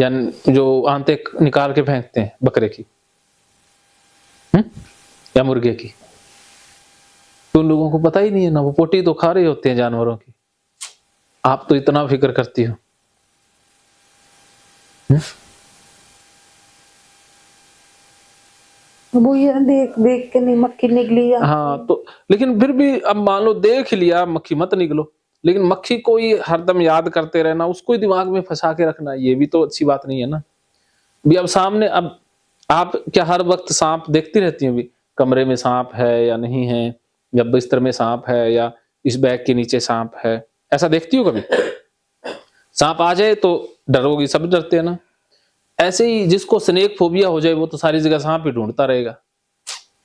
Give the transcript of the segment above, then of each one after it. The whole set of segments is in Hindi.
या जो आंतें निकाल के फेंकते हैं बकरे की, या मुर्गे की, तो उन लोगों को पता ही नहीं है ना, वो पोटी तो खा रहे होते हैं जानवरों की। आप तो इतना फिक्र करती हो। वो ये देख देख के नहीं मक्खी निकली। हाँ, तो लेकिन फिर भी अब मान लो देख लिया, मक्खी मत निकलो, लेकिन मक्खी को ही हरदम याद करते रहना, उसको ही दिमाग में फंसा के रखना, ये भी तो अच्छी बात नहीं है ना। भी अब सामने, अब आप क्या हर वक्त सांप देखती रहती हैं? भी कमरे में सांप है या नहीं है, या बिस्तर में सांप है, या इस बैग के नीचे सांप है, ऐसा देखती हो कभी? सांप आ जाए तो डरोगी, सब डरते हैं ना। ऐसे ही जिसको स्नेक फोबिया हो जाए वो तो सारी जगह सांप ही ढूंढता रहेगा।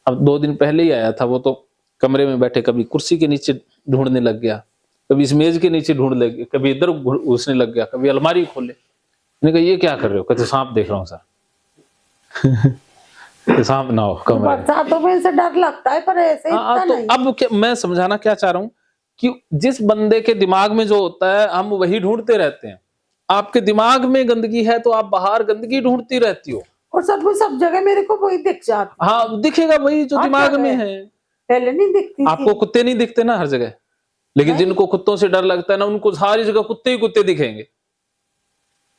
अब 2 दिन पहले ही आया था, वो तो कमरे में बैठे कभी कुर्सी के नीचे ढूंढने लग गया, कभी इस मेज के नीचे ढूंढ लग गया, कभी इधर घुसने लग गया, कभी अलमारी खोले। मैंने कहा ये क्या कर रहे हो? कहते सांप देख रहा हूँ सर। तो सांप ना हो कमरे में। बरसातों में से डर लगता है, पर ऐसे इतना तो नहीं। अब क्या मैं समझाना क्या चाह रहा हूँ कि जिस बंदे के दिमाग में जो होता है हम वही ढूंढते रहते हैं। आपके दिमाग में गंदगी है तो आप बाहर गंदगी ढूंढती रहती हो, और सब जगह मेरे को वही दिख जाती। हाँ दिखेगा वही जो दिमाग में है। पहले नहीं दिखती आपको थी। कुत्ते नहीं दिखते ना हर जगह, लेकिन नहीं। जिनको कुत्तों से डर लगता है ना, उनको सारी जगह कुत्ते ही कुत्ते दिखेंगे।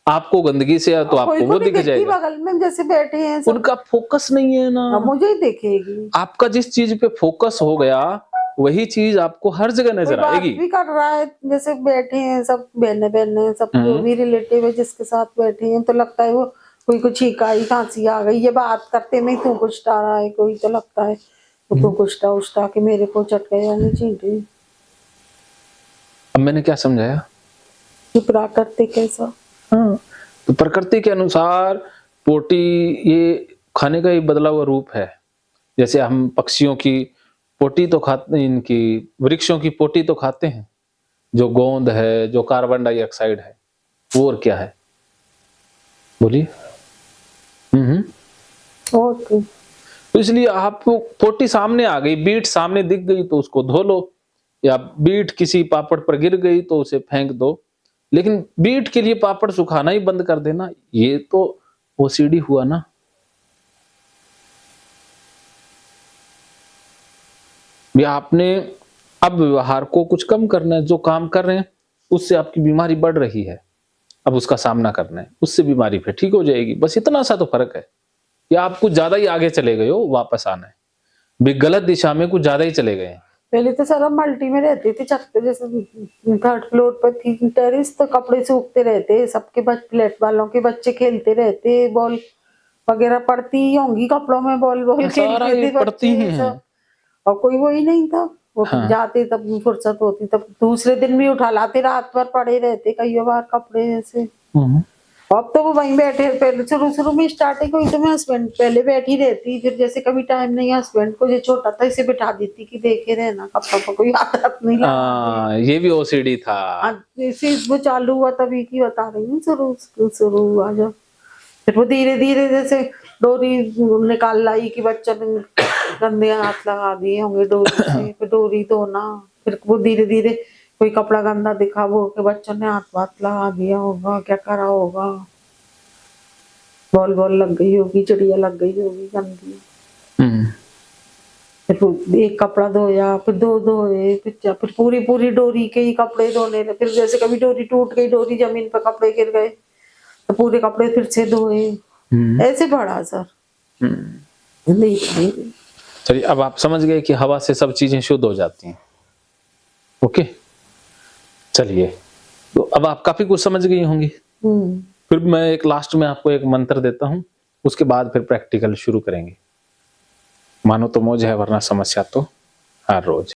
आपको गंदगी से तो आपको वो दिख जाएगा। बगल में जैसे बैठे हैं सब। उनका फोकस नहीं है ना, मुझे ही दिखेगी। आपका जिस चीज पे फोकस हो गया वही चीज आपको हर जगह नजर आएगी। भी कर रहा है, जैसे बैठे हैं सब बहने बहने, सब जो भी रिलेटिव है जिसके साथ बैठे हैं, तो लगता है वो कोई कुछ छींकाई खांसी आ गई, ये बात करते में तू कुछ रहा है कोई, तो लगता है तो कुछ उछता कि मेरे को चट गया नहीं चींटी। अब मैंने क्या समझाया? प्राकृतिक कैसा। हाँ, तो प्रकृति के अनुसार पोटी ये खाने का ही बदला हुआ रूप है। जैसे हम पक्षियों की पोटी तो खाते हैं, इनकी वृक्षों की पोटी तो खाते हैं, जो गोंद है, जो कार्बन डाइऑक्साइड है, वो और क्या है बोलिए। तो इसलिए आप पोटी सामने आ गई, बीट सामने दिख गई तो उसको धो लो, या बीट किसी पापड़ पर गिर गई तो उसे फेंक दो, लेकिन बीट के लिए पापड़ सुखाना ही बंद कर देना, ये तो ओसीडी हुआ ना। या आपने अब व्यवहार को कुछ कम करना है, जो काम कर रहे हैं उससे आपकी बीमारी बढ़ रही है, अब उसका सामना करना है, उससे बीमारी फिर ठीक हो जाएगी। बस इतना सा तो फर्क है, या आप कुछ ज्यादा ही आगे चले गए हो, वापस आना है, भी गलत दिशा में कुछ ज्यादा ही चले गए हैं। पहले तो सर मल्टी में रहती थी, छत पे जैसे 3rd फ्लोर पर थी टेरिस, तो कपड़े सूखते रहते, सबके फ्लैट वालों के बच्चे खेलते रहते, बॉल वगैरह पड़ती होंगी कपड़ों में, बॉल खेलते थे पड़ती बच्चे हैं। और कोई वही नहीं था। वो हाँ। जाते तब फुर्सत होती तब दूसरे दिन भी उठा लाते, रात भर पड़े रहते कई बार कपड़े ऐसे। अब तो वो वहीं बैठे, पहले शुरू में स्टार्टिंग हुई तो मैं हस्बैंड पहले बैठी रहती, फिर जैसे कभी टाइम नहीं हस्बैंड को, जो छोटा था इसे बिठा देती कि देखे रहना कपड़ों पर कोई आदत नहीं लगा। ये भी ओसीडी था। इसी वो चालू हुआ तभी की बता रही हूँ, शुरू हुआ जब, फिर वो धीरे धीरे जैसे डोरी निकाल लाई कि बच्चा ने गंदे हाथ लगा दिए होंगे डोरी से, फिर डोरी धोना, फिर वो धीरे धीरे कोई कपड़ा गंदा दिखा वो के बच्चों ने हाथ लगा दिया होगा, क्या करा होगा, बॉल लग गई होगी, चिड़िया लग गई होगी गंदी। फिर एक कपड़ा धोया, फिर दो धोए, फिर पूरी डोरी के ही कपड़े धोने, फिर जैसे कभी डोरी टूट गई, डोरी जमीन पर कपड़े गिर गए तो पूरे कपड़े फिर से धोए, ऐसे बढ़ा सर। चलिए अब आप समझ गए कि हवा से सब चीजें शुद्ध हो जाती हैं। ओके, चलिए तो अब आप काफी कुछ समझ गई होंगी। फिर मैं एक लास्ट में आपको एक मंत्र देता हूं, उसके बाद फिर प्रैक्टिकल शुरू करेंगे। मानो तो मौज है, वरना समस्या तो हर रोज।